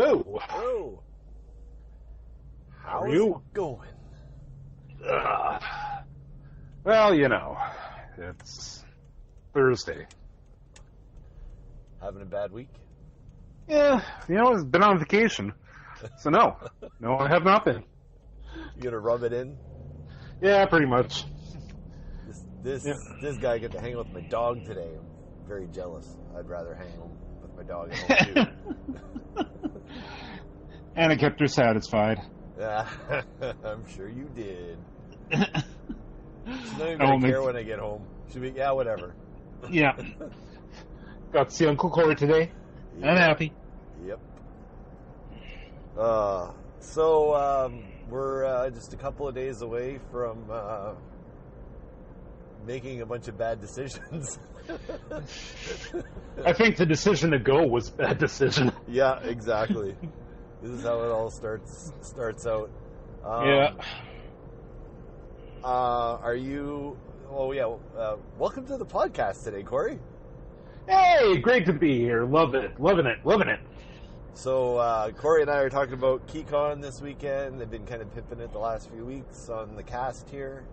Hello. Hello. How are you? It going? Well, you know, it's Thursday. Having a bad week? Yeah, you know, I've been on vacation. So no, I have not been. You gonna rub it in? Yeah, pretty much. This guy got to hang out with my dog today. I'm very jealous. I'd rather hang home with my dog at home too. And I kept her satisfied. Yeah, I'm sure you did. She's not even gonna care when I get home. She'll be, yeah, whatever. Yeah. Got to see Uncle Corey today. Yep. I'm happy. Yep. So we're just a couple of days away from making a bunch of bad decisions. I think the decision to go was a bad decision. Yeah, exactly. This is how it all starts out. Yeah. Are you? Oh yeah. Welcome to the podcast today, Corey. Hey, great to be here. Loving it. So Corey and I are talking about Keycon this weekend. They've been kind of pimping it the last few weeks on the cast here.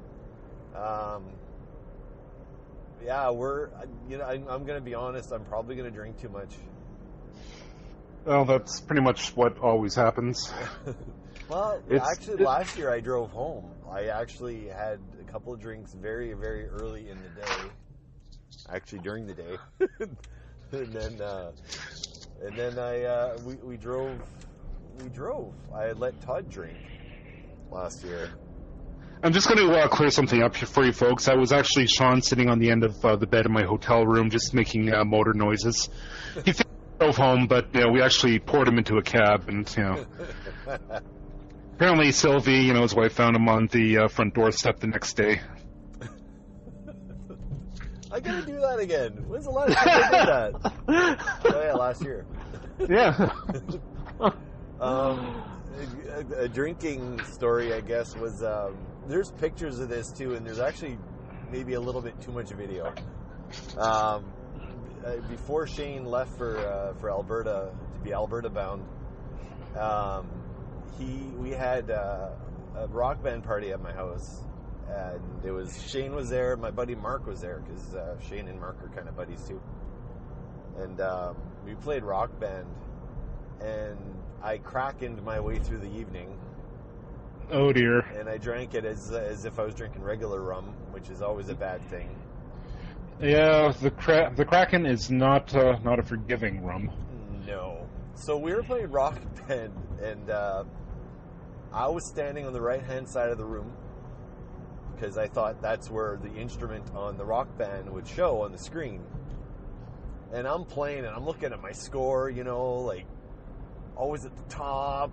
Yeah, I'm going to be honest. I'm probably going to drink too much. Well, that's pretty much what always happens. Well, last year I drove home. I actually had a couple of drinks very, very early in the day. Actually, during the day, and then we drove. I let Todd drink last year. I'm just going to clear something up here for you folks. I was actually Sean sitting on the end of the bed in my hotel room, just making motor noises. He drove home, but we actually poured him into a cab, and apparently Sylvie, his wife, found him on the front doorstep the next day. I gotta do that again. When's the last time I did that? Oh yeah, last year. Yeah. A drinking story, I guess, was there's pictures of this too, and there's actually maybe a little bit too much video. Before Shane left for Alberta to be Alberta bound, we had a rock band party at my house. And Shane was there, my buddy Mark was there, because Shane and Mark are kind of buddies too. And we played rock band, and I crackened my way through the evening. Oh dear. And I drank it as if I was drinking regular rum, which is always a bad thing. Yeah, the Kraken is not a forgiving rum. No. So we were playing rock band, and I was standing on the right-hand side of the room, because I thought that's where the instrument on the rock band would show on the screen. And I'm playing, and I'm looking at my score, like, always at the top,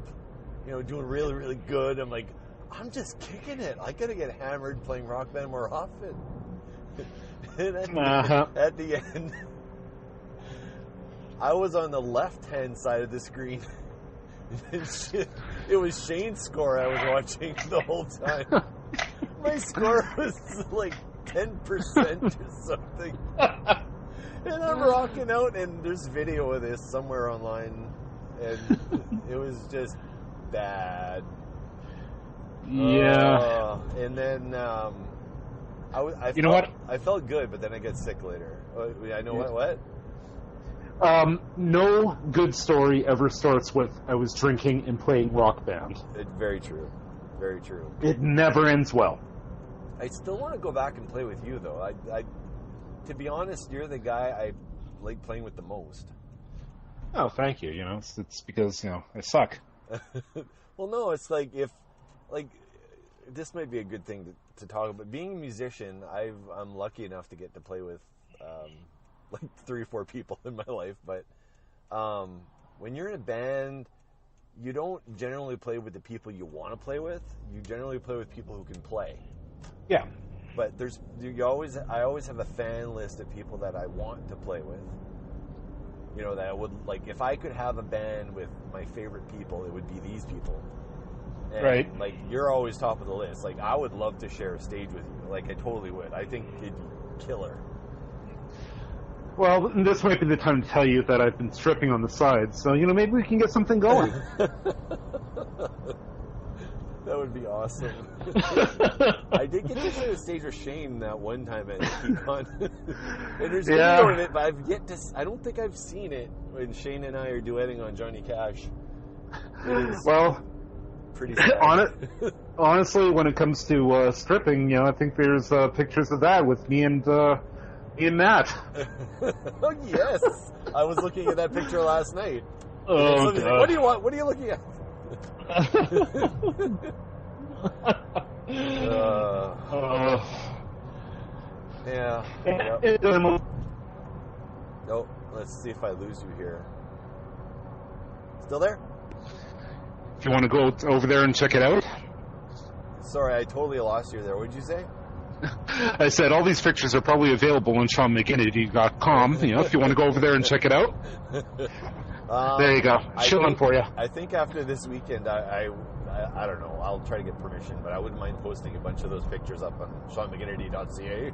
doing really, really good. I'm like, I'm just kicking it. I gotta get hammered playing rock band more often. And at the end, I was on the left-hand side of the screen. It was Shane's score I was watching the whole time. My score was like 10% or something. And I'm rocking out, and there's video of this somewhere online, and it was just bad. Yeah. And then I felt good, but then I get sick later. I know what? No good story ever starts with I was drinking and playing rock band. Very true. Very true. It never ends well. I still want to go back and play with you, though. I to be honest, you're the guy I like playing with the most. Oh, thank you. It's because I suck. Well, no, it's like this might be a good thing to talk about. Being a musician, I'm lucky enough to get to play with like 3 or 4 people in my life. But when you're in a band, you don't generally play with the people you want to play with. You generally play with people who can play. Yeah. But I always have a fan list of people that I want to play with. That I would, like, if I could have a band with my favorite people, it would be these people. And, right. Like, you're always top of the list. Like, I would love to share a stage with you. Like, I totally would. I think it'd be killer. Well, this might be the time to tell you that I've been stripping on the side, so, maybe we can get something going. That would be awesome. I did get to see a stage with Shane that one time at Keycon. And there's video of it, but I don't think I've seen it when Shane and I are duetting on Johnny Cash. Well, pretty sad. Honestly, when it comes to stripping, I think there's pictures of that with me and Matt. Oh, yes. I was looking at that picture last night. Oh, God. Like, what do you want? What are you looking at? Yeah. Yep. Oh, let's see if I lose you here. Still there? If you want to go over there and check it out. Sorry, I totally lost you there. What did you say? I said all these pictures are probably available on SeanMcGinnity.com. If you want to go over there and check it out. There you go. Chilling for you. I think after this weekend, I don't know. I'll try to get permission, but I wouldn't mind posting a bunch of those pictures up on SeanMcGinnity.ca.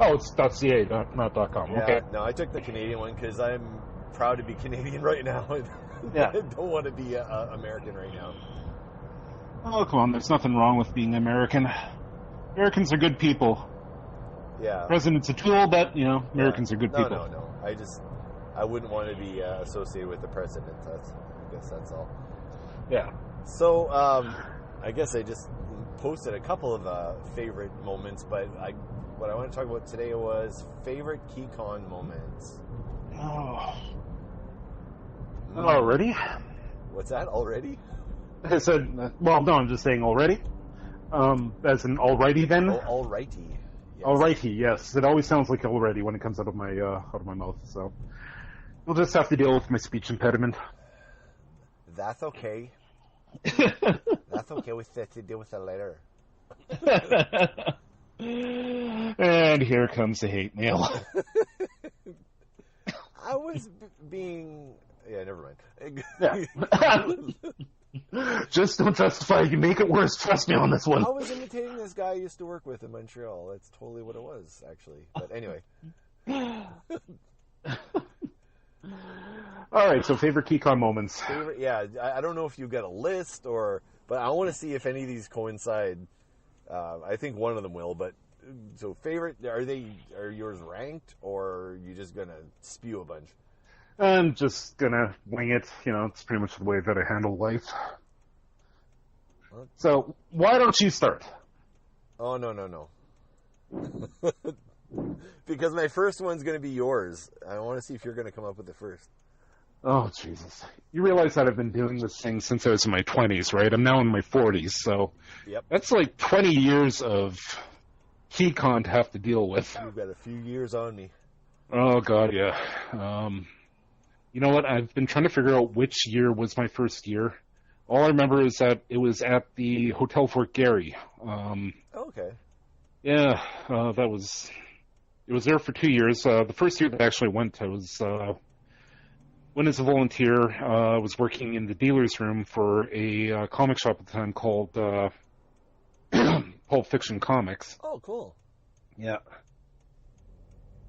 Oh, it's .ca, not .com. Yeah, okay. No, I took the Canadian one because I'm proud to be Canadian right now. Yeah. I don't want to be American right now. Oh, come on. There's nothing wrong with being American. Americans are good people. Yeah. President's a tool, but, Americans are good people. No. I wouldn't want to be associated with the president. I guess that's all. Yeah. So, I guess I just posted a couple of favorite moments, but what I want to talk about today was favorite Keycon moments. Oh. Already? What's that? Already? I said, well, no, I'm just saying already. As in alrighty then? Alrighty. Yes. Alrighty, yes. It always sounds like already when it comes out of my mouth, so. We'll just have to deal with my speech impediment. That's okay. That's okay. We have to deal with that later. And here comes the hate mail. I was being... Yeah, never mind. Yeah. Just don't testify. You make it worse. Trust me on this one. I was imitating this guy I used to work with in Montreal. That's totally what it was, actually. But anyway. All right, so favorite Keycon moments. I don't know if you've got a list, but I want to see if any of these coincide. I think one of them will, but so favorite, are yours ranked, or are you just going to spew a bunch? I'm just going to wing it. It's pretty much the way that I handle life. So, why don't you start? Oh, no. Because my first one's going to be yours. I want to see if you're going to come up with it first. Oh, Jesus. You realize that I've been doing this thing since I was in my 20s, right? I'm now in my 40s, so yep. That's like 20 years of Keycon to have to deal with. You've got a few years on me. Oh, God, yeah. You know what? I've been trying to figure out which year was my first year. All I remember is that it was at the Hotel Fort Garry. Okay. Yeah, it was there for 2 years. The first year that I actually went, I went as a volunteer. I was working in the dealer's room for a comic shop at the time called Pulp Fiction Comics. Oh, cool. Yeah.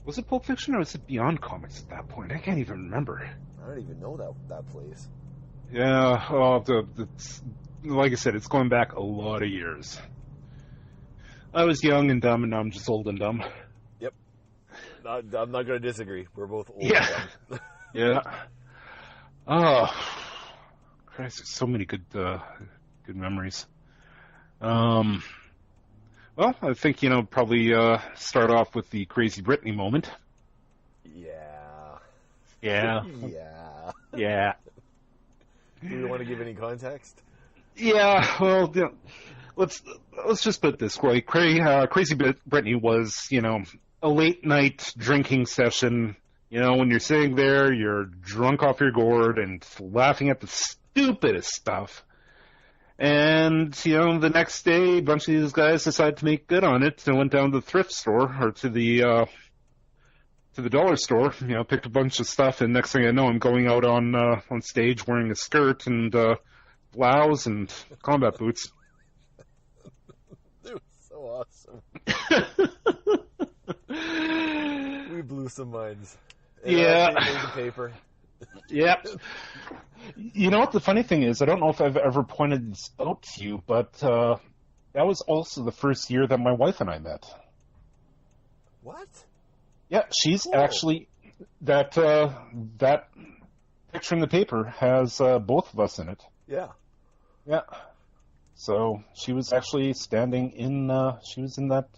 Was it Pulp Fiction or was it Beyond Comics at that point? I can't even remember. I don't even know that place. Yeah, like I said, it's going back a lot of years. I was young and dumb, and now I'm just old and dumb. Yep. I'm not going to disagree. We're both old and dumb. Yeah. Oh, Christ, there's so many good memories. Well, I think, probably start off with the Crazy Britney moment. Yeah. Yeah. Yeah. Yeah. Do you want to give any context? Yeah, well, let's just put it this way. Crazy Britney was, a late night drinking session. When you're sitting there, you're drunk off your gourd and laughing at the stupidest stuff. And, the next day, a bunch of these guys decided to make good on it and went down to the thrift store or to the dollar store, picked a bunch of stuff, and next thing I know, I'm going out on stage wearing a skirt and blouse and combat boots. It was so awesome. We blew some minds. Yeah. Made the paper. Yep. You know what the funny thing is? I don't know if I've ever pointed this out to you, but that was also the first year that my wife and I met. What? Yeah, she's Cool. actually that picture in the paper has both of us in it. Yeah. Yeah. So she was actually standing in. She was in that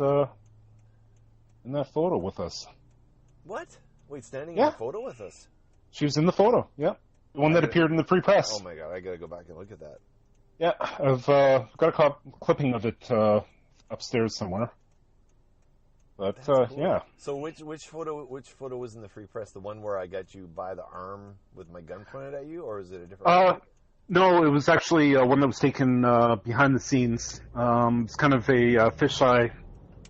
photo with us. What? Wait, standing Yeah. in a photo with us? She was in the photo. Yeah, the one that appeared in the free press. Oh my god, I gotta go back and look at that. Yeah, I've got a clipping of it upstairs somewhere. But That's cool. yeah. So which photo was in the free press? The one where I got you by the arm with my gun pointed at you, or is it a different one? No, it was actually one that was taken behind the scenes. It's kind of a fisheye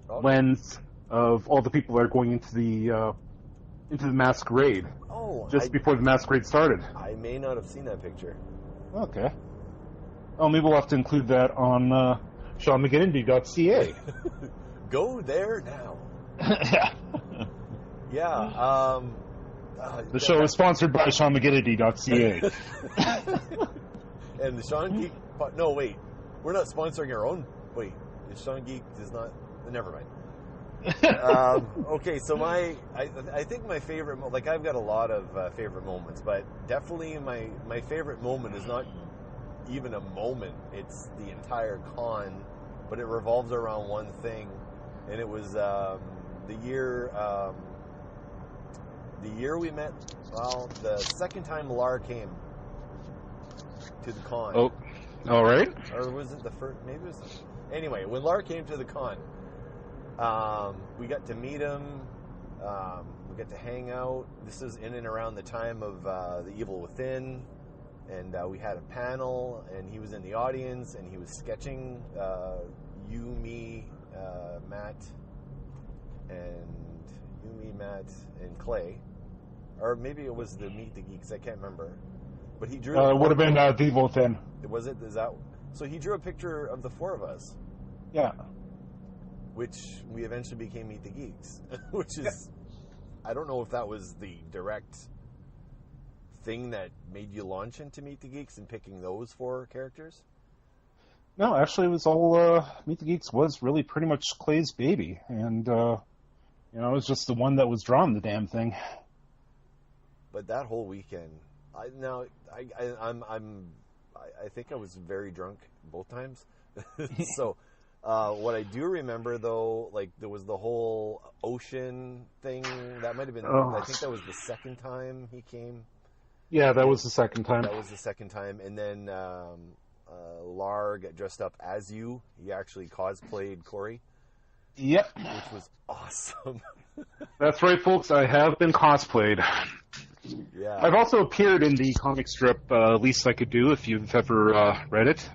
lens of all the people that are going into the masquerade. Oh, just before the masquerade started. I may not have seen that picture. Okay. Oh, maybe we'll have to include that on SeanMcGinnity.ca. Go there now. Yeah. Yeah. The show is sponsored by SeanMcGinnity.ca. And the Sean Geek... No, wait. We're not sponsoring our own... Wait. The Sean Geek does not... Never mind. Okay, so I think my favorite... Like, I've got a lot of favorite moments, but definitely my favorite moment is not even a moment. It's the entire con, but it revolves around one thing. And it was the year we met... Well, the second time Lar came to the con. Oh, all right. Or was it the first? Maybe it was. Anyway, when Lar came to the con, we got to meet him. We got to hang out. This is in and around the time of The Evil Within, and we had a panel, and he was in the audience, and he was sketching you, me, Matt, and Clay, or maybe it was the Meet the Geeks. I can't remember. But he drew. It would have been The Evil Within. Was it? Is that? So he drew a picture of the four of us. Yeah. Which we eventually became Meet the Geeks. Which is, I don't know if that was the direct thing that made you launch into Meet the Geeks and picking those four characters. No, actually, it was all Meet the Geeks was really pretty much Clay's baby, and it was just the one that was drawing the damn thing. But that whole weekend. I think I was very drunk both times. So, what I do remember though, like there was the whole ocean thing. That might have been. I think that was the second time he came. Yeah, that was the second time. That was the second time, and then Lar got dressed up as you. He actually cosplayed Corey. Yep. Which was awesome. That's right, folks. I have been cosplayed. Yeah. I've also appeared in the comic strip Least I Could Do, if you've ever read it.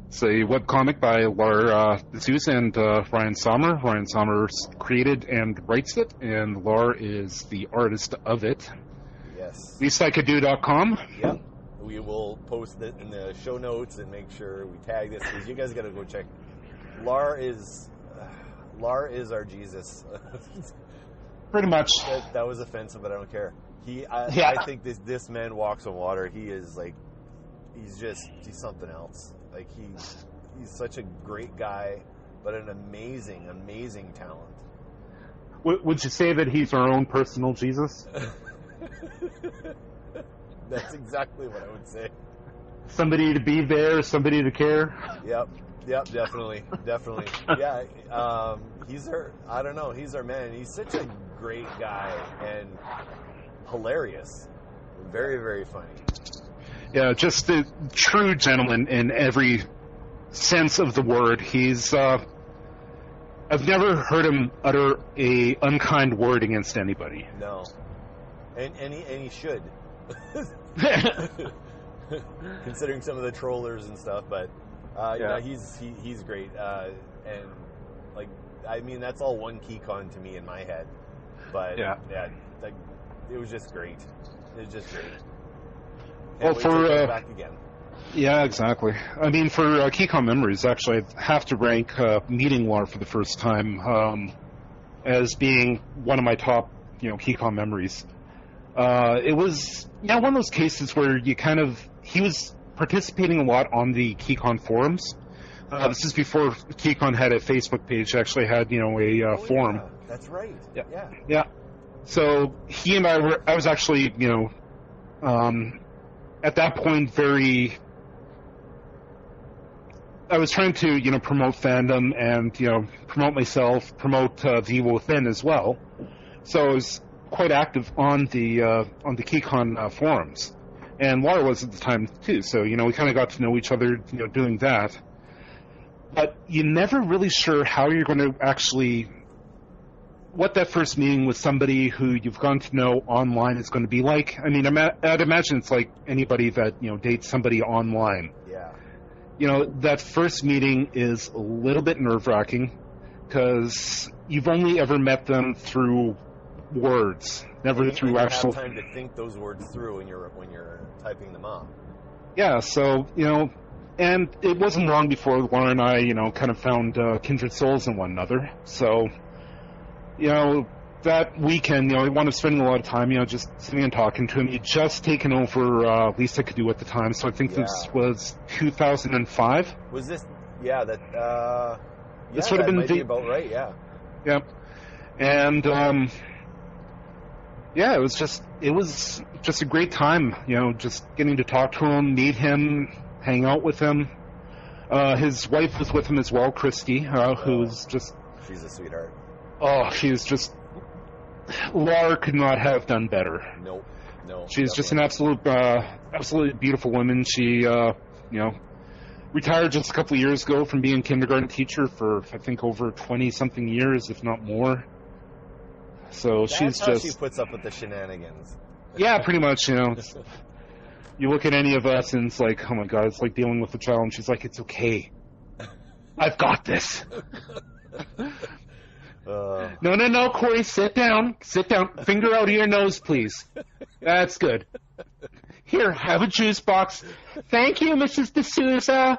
It's a webcomic by Lar Zeus and Ryan Sommer. Ryan Sommer created and writes it, and Lar is the artist of it. Yes. LeastICouldDo.com. Yep. We will post it in the show notes and make sure we tag this, because you guys got to go check. Lar is our Jesus. Pretty much. That was offensive, but I don't care. I think this man walks on water. He is like, he's something else. Like he's such a great guy, but an amazing, amazing talent. Would you say that he's our own personal Jesus? That's exactly what I would say. Somebody to be there, somebody to care. Yep, definitely. Yeah, he's our man. He's such a great guy and hilarious. Very, very funny. Yeah, just a true gentleman in every sense of the word. He's, I've never heard him utter a unkind word against anybody. No. And he should. Considering some of the trollers and stuff, but he's great. And like, I mean, that's all one Keycon to me in my head. But like, it was just great. It was just great. Well, for back again. Yeah, exactly. I mean, for Keycon memories, actually, I have to rank meeting Lar for the first time as being one of my top Keycon memories. It was one of those cases where he was participating a lot on the Keycon forums. This is before Keycon had a Facebook page. Actually had a forum. Yeah, that's right. Yeah. So he and I was actually at that point I was trying to promote fandom and promote myself, promote the Evil Within as well. So I was quite active on the Keycon forums, and Laura was at the time too. So we kind of got to know each other doing that. But you're never really sure how you're going to actually, what that first meeting with somebody who you've gotten to know online is going to be like. I mean, I'd imagine it's like anybody that dates somebody online. Yeah. That first meeting is a little bit nerve-wracking because you've only ever met them through words, never through actual. You have time to think those words through when you're typing them up. Yeah. So and it wasn't long before Laura and I kind of found kindred souls in one another. So that weekend, I wound up spending a lot of time, just sitting and talking to him. He'd just taken over Least I Could Do at the time, so I think this was 2005. Was this? Yeah, that. This would have been might be about right. Yeah. Yeah, and it was just a great time. Just getting to talk to him, meet him, hang out with him. His wife was with him as well, Christy, who's just. She's a sweetheart. Oh, she's just. Laura could not have done better. No. She's just an absolutely beautiful woman. She, retired just a couple of years ago from being a kindergarten teacher for, I think, over 20-something years, if not more. So That's how she puts up with the shenanigans. Yeah, pretty much, You look at any of us and it's like, oh my God, it's like dealing with a child, and she's like, it's okay. I've got this. No, Corey, sit down. Finger out of your nose, please. That's good. Here, have a juice box. Thank you, Mrs. D'Souza.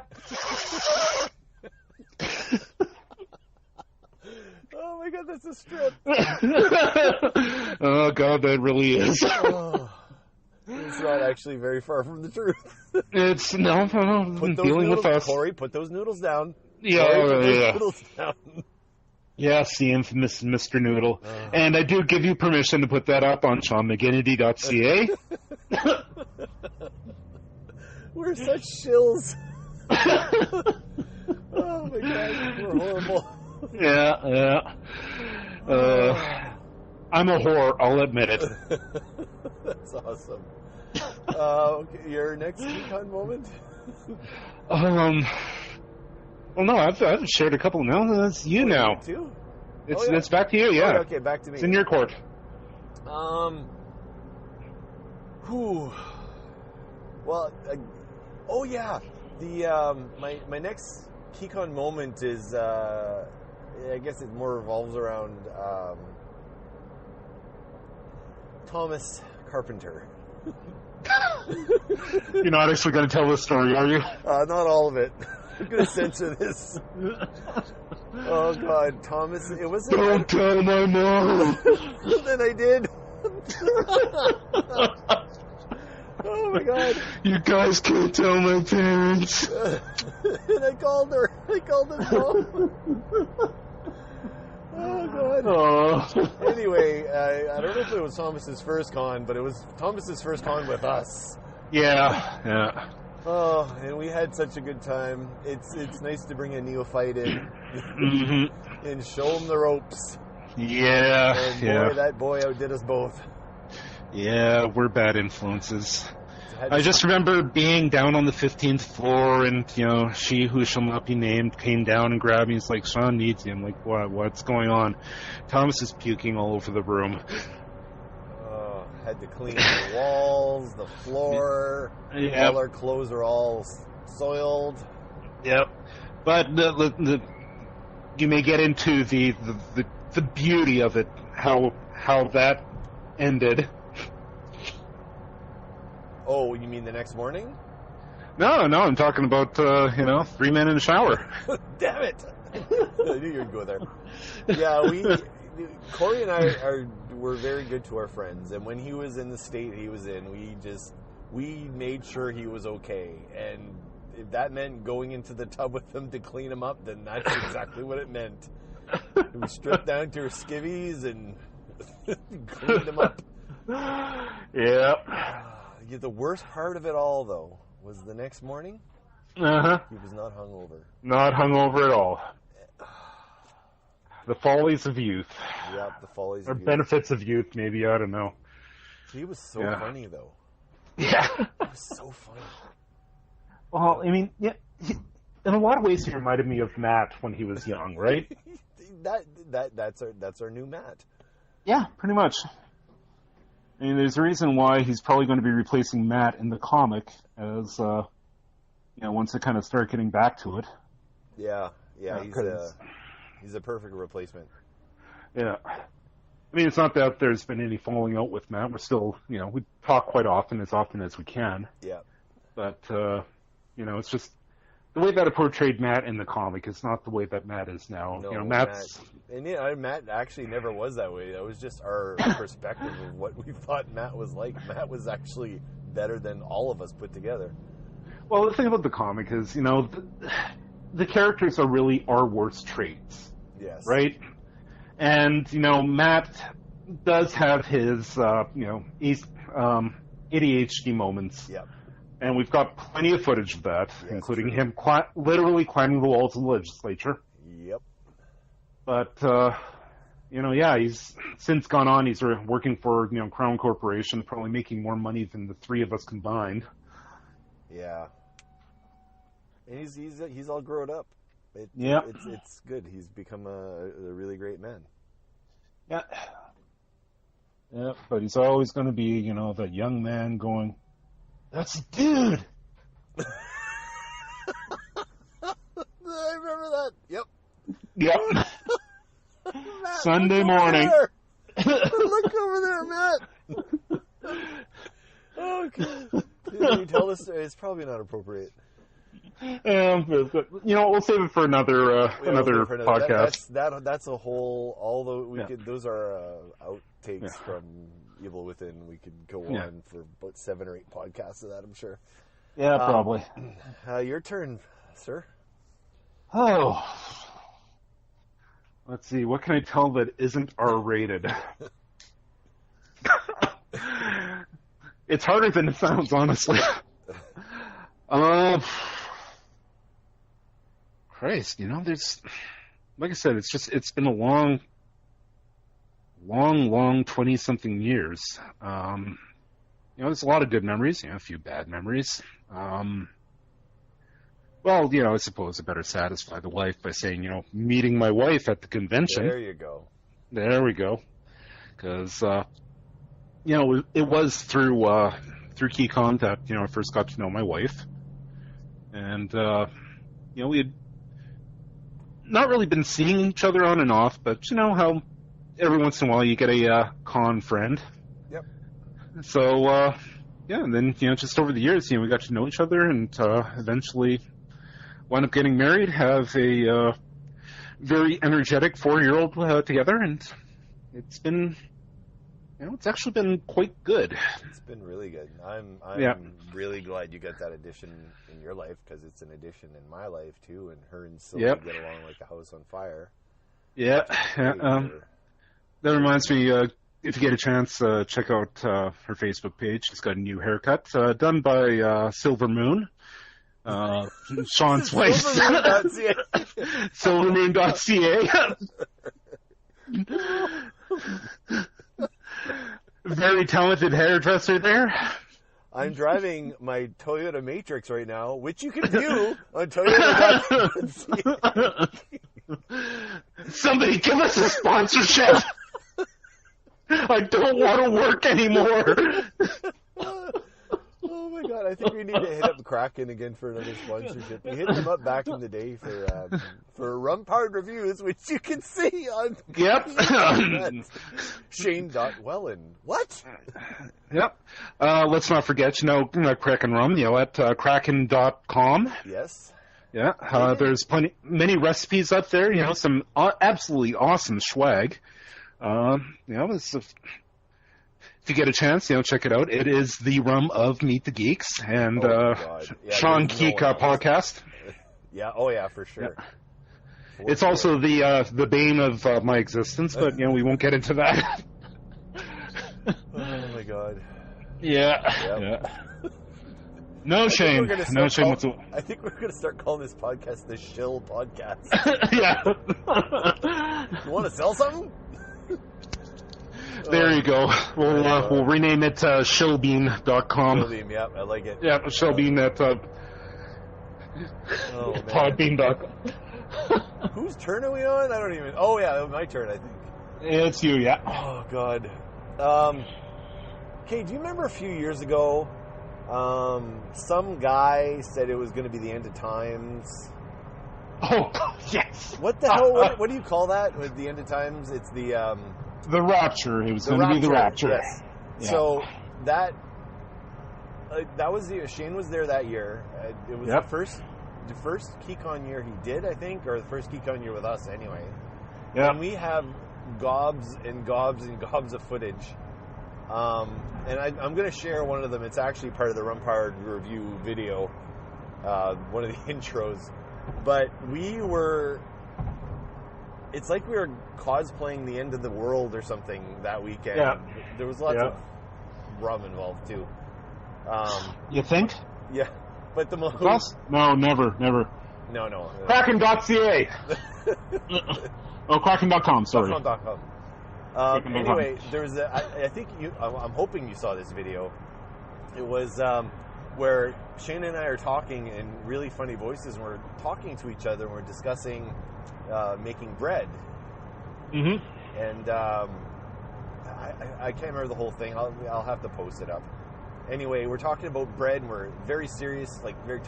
Oh my God, that's a strip. Oh God, that really is. It's not actually very far from the truth. It's no. Put those dealing noodles, with us. Corey, put those noodles down. Yeah, Corey, put those noodles down. Yes, the infamous Mr. Noodle. And I do give you permission to put that up on SeanMcGinnity.ca. We're such shills. Oh my God, we're horrible. Yeah. I'm a whore, I'll admit it. That's awesome. Okay, your next Keycon moment? Well, no, I've shared a couple now. That's you now. Too? It's back to you, yeah. Oh, okay, back to me. It's in your court. Well, my next Keycon moment is, I guess it more revolves around Thomas Carpenter. You're not actually going to tell this story, are you? Not all of it. I'm going to censor this. Oh, God, Thomas, it was... Don't tell my mom! Then I did. Oh, my God. You guys can't tell my parents. And I called her. I called his mom. Oh, God. Oh. Anyway, I don't know if it was Thomas's first con, but it was Thomas's first con with us. Yeah. Oh, and we had such a good time. It's nice to bring a neophyte in and show him the ropes. Yeah. And boy, that boy outdid us both. Yeah, we're bad influences. I just remember being down on the 15th floor, and she who shall not be named came down and grabbed me. He's like, Sean needs you. I'm like, what's going on? Thomas is puking all over the room. Had to clean the walls, the floor. Yep. All our clothes are all soiled. Yep. But you may get into the beauty of it, how that ended. Oh, you mean the next morning? No, I'm talking about 3 men in the shower. Damn it! I knew you'd go there. Yeah, Corey and I were very good to our friends, and when he was in the state he was in, we made sure he was okay. And if that meant going into the tub with him to clean him up, then that's exactly what it meant. We stripped down to our skivvies and cleaned him up. Yeah. The worst part of it all, though, was the next morning. Uh-huh. He was not hungover. Not hungover at all. The follies of youth. Yep, the follies or of youth. Benefits of youth, maybe. I don't know. He was so funny, though. Yeah. He was so funny. Well, I mean, yeah, in a lot of ways he reminded me of Matt when he was young, right? That's our new Matt. Yeah, pretty much. I mean, there's a reason why he's probably going to be replacing Matt in the comic as, once they kind of start getting back to it. Yeah, he's a perfect replacement. Yeah. I mean, it's not that there's been any falling out with Matt. We're still, we talk quite often as we can. Yeah. But, it's just the way that it portrayed Matt in the comic is not the way that Matt is now. No, Matt's... Matt actually never was that way. That was just our perspective of what we thought Matt was like. Matt was actually better than all of us put together. Well, the thing about the comic is, the characters are really our worst traits. Yes. Right? And, Matt does have his, ADHD moments. Yep. And we've got plenty of footage of that, Yes, including true. him literally climbing the walls of the legislature. Yep. But, he's since gone on. He's working for, Crown Corporation, probably making more money than the three of us combined. Yeah. And he's all grown up. It's good. He's become a really great man. Yeah. Yeah, but he's always going to be, the young man going, "That's a dude." I remember that. Yep. Yep. Matt, Sunday morning. Look over there, Matt. Okay. Can you tell this story? It's probably not appropriate. We'll save it for another podcast. That's a whole. Although those are outtakes from Evil Within. We could go on for about 7 or 8 podcasts of that, I'm sure. Yeah, probably. Your turn, sir. Oh, let's see. What can I tell that isn't R-rated? It's harder than it sounds, honestly. Christ, there's, like I said, it's been a long 20-something years. There's a lot of good memories, a few bad memories. I suppose I better satisfy the wife by saying, meeting my wife at the convention. There you go. There we go. Because, it was through Keycon that, I first got to know my wife. And, we had not really been seeing each other on and off, but you know how every once in a while you get a con friend. Yep. So, and then, just over the years, we got to know each other and eventually wound up getting married, have a very energetic 4-year-old together, and it's been, it's actually been quite good. It's been really good. I'm really glad you got that addition in your life, because it's an addition in my life too, and her and Sylvia get along like a house on fire. Yeah. That reminds me, if you get a chance, check out her Facebook page. She's got a new haircut done by Silver Moon. Sean's wife. Silvermoon.ca. Very talented hairdresser there. I'm driving my Toyota Matrix right now, which you can view on Toyota.ca. Somebody give us a sponsorship. I don't want to work anymore. Oh my god, I think we need to hit up Kraken again for another sponsorship. We hit them up back in the day for Rum Powered Reviews, which you can see on Shane.Wellen. What? Yep. Let's not forget, Kraken Rum, at kraken.com. Yes. Yeah. There's many recipes up there, some absolutely awesome swag. If you get a chance, check it out. It is the rum of Meet the Geeks and God. Yeah, Sean there's no Geek one else. podcast. Yeah. Oh yeah, for sure. Yeah. It's also the bane of my existence, but we won't get into that. Oh my God. Yeah. Yep. Yeah. No shame. No shame whatsoever. I think we're going to start calling this podcast the Shill Podcast. Yeah. You want to sell something? There you go. We'll rename it shillbean.com. Shillbean, yeah, I like it. Yeah, shillbean at podbean.com. Whose turn are we on? I don't even... Oh, yeah, my turn, I think. It's you, yeah. Oh, God. Okay, do you remember a few years ago, some guy said it was going to be the end of times? Oh, yes. What the hell? What do you call that with the end of times? It's the rapture. It was going to be the rapture. Yes. Yeah. So that was Shane was there that year. It was the first Keycon year he did, I think, or the first Keycon year with us anyway. Yeah. And we have gobs and gobs and gobs of footage. And I'm going to share one of them. It's actually part of the Rumpire review video, one of the intros. But it's like we were cosplaying the end of the world or something that weekend. Yeah. There was lots of rum involved too. You think? Yeah. But the most... No, never. No. Kraken.ca. Kraken.com, sorry. Kraken.com. Anyway, there was I think I'm hoping you saw this video. It was where Shane and I are talking in really funny voices, and we're talking to each other, and we're discussing making bread. Mm-hmm. And I can't remember the whole thing. I'll have to post it up. Anyway, we're talking about bread, and we're very serious, like very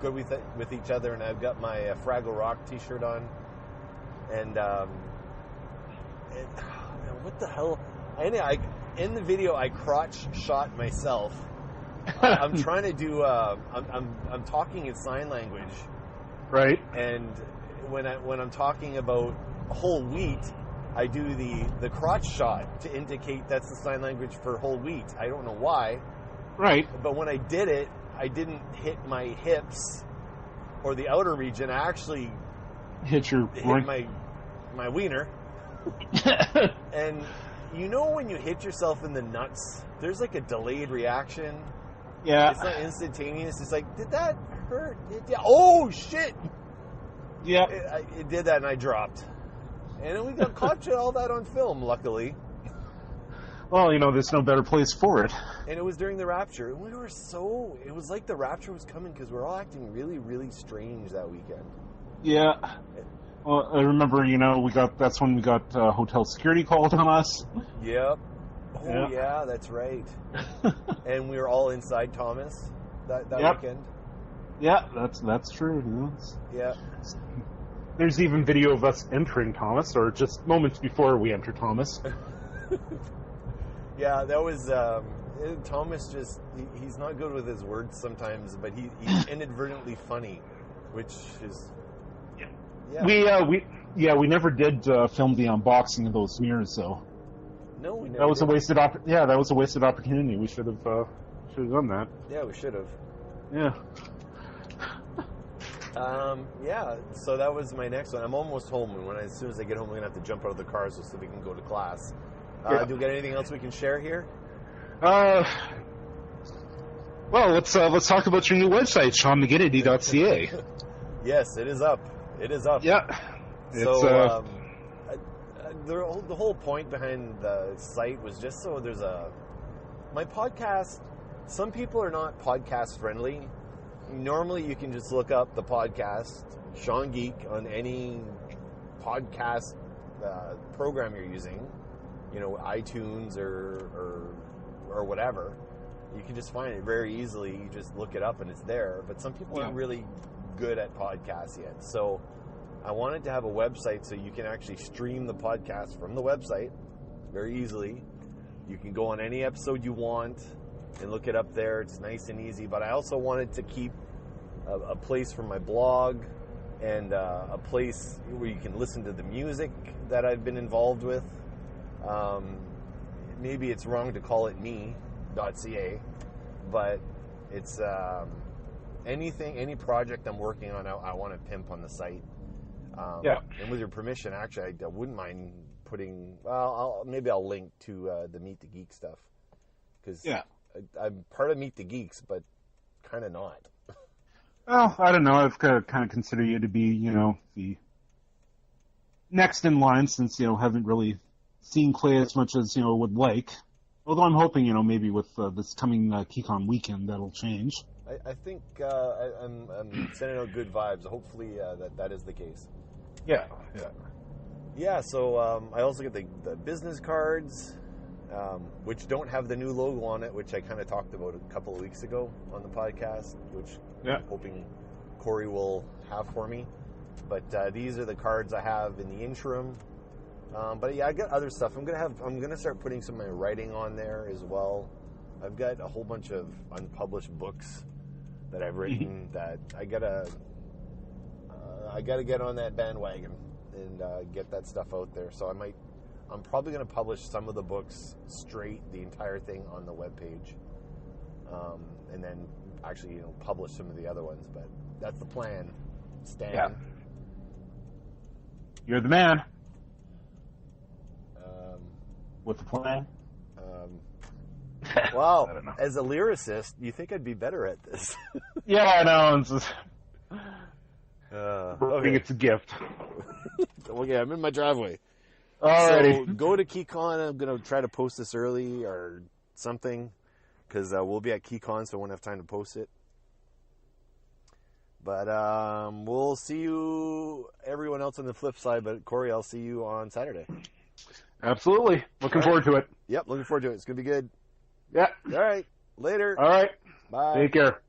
good with each other. And I've got my Fraggle Rock T-shirt on, and what the hell? Anyway, in the video, I crotch shot myself. I'm trying to do. I'm talking in sign language, right? And when I'm talking about whole wheat, I do the crotch shot to indicate that's the sign language for whole wheat. I don't know why. Right. But when I did it, I didn't hit my hips or the outer region. I actually hit my wiener. And when you hit yourself in the nuts, there's like a delayed reaction. Yeah. It's not instantaneous. It's like, did that hurt? Oh, shit. Yeah. It did that, and I dropped. And we got caught all that on film, luckily. Well, there's no better place for it. And it was during the rapture. And it was like the rapture was coming because we were all acting really, really strange that weekend. Yeah. Well, I remember, that's when we got hotel security called on us. Yep. Oh, yeah, that's right. And we were all inside Thomas that weekend. Yeah, that's true. Yeah. There's even video of us entering Thomas, or just moments before we enter Thomas. Yeah, that was... Thomas he's not good with his words sometimes, but he's inadvertently funny, which is... Yeah. We never did film the unboxing of those mirrors, though. No, we never. That was a wasted that was a wasted opportunity. We should have done that. Yeah, we should have. Yeah. Yeah. So that was my next one. I'm almost home, and as soon as I get home, I'm gonna have to jump out of the car so we can go to class. Do we got anything else we can share here? Well, let's talk about your new website, SeanMcGinnity.ca. Yes, it is up. It is up. Yeah. So the whole point behind the site was just so there's my podcast. Some people are not podcast friendly. Normally, you can just look up the podcast Sean Geek on any podcast program you're using, iTunes or whatever. You can just find it very easily. You just look it up and it's there. But some people aren't really good at podcasts yet. So I wanted to have a website so you can actually stream the podcast from the website very easily. You can go on any episode you want and look it up there. It's nice and easy. But I also wanted to keep a place for my blog and a place where you can listen to the music that I've been involved with. Maybe it's wrong to call it me.ca, but it's any project I'm working on, I want to pimp on the site. And with your permission, actually, I wouldn't mind putting. Well, maybe I'll link to the Meet the Geek stuff, because I'm part of Meet the Geeks, but kind of not. Well, I don't know. I've kind of consider you to be, the next in line, since haven't really seen Clay as much as would like. Although I'm hoping maybe with this coming Keycon weekend that'll change. I think I'm sending out good vibes. Hopefully that is the case. Yeah. So I also get the business cards, which don't have the new logo on it, which I kind of talked about a couple of weeks ago on the podcast, which I'm hoping Corey will have for me. But these are the cards I have in the interim. But yeah, I got other stuff. I'm gonna start putting some of my writing on there as well. I've got a whole bunch of unpublished books that I've written that I gotta get on that bandwagon and get that stuff out there. So I'm probably gonna publish some of the books straight, the entire thing on the webpage, and then actually publish some of the other ones. But that's the plan, Stan. Yeah. You're the man. With the plan? Wow. I don't know. As a lyricist, you think I'd be better at this? Yeah, I know. It's just, okay. I think it's a gift. Okay, I'm in my driveway. Alrighty. So go to Keycon. I'm going to try to post this early or something, because we'll be at Keycon, so I won't have time to post it. But we'll see you, everyone else on the flip side. But Corey, I'll see you on Saturday. Absolutely. Looking forward to it. Yep, looking forward to it. It's going to be good. Yeah. All right. Later. All right. Bye. Take care.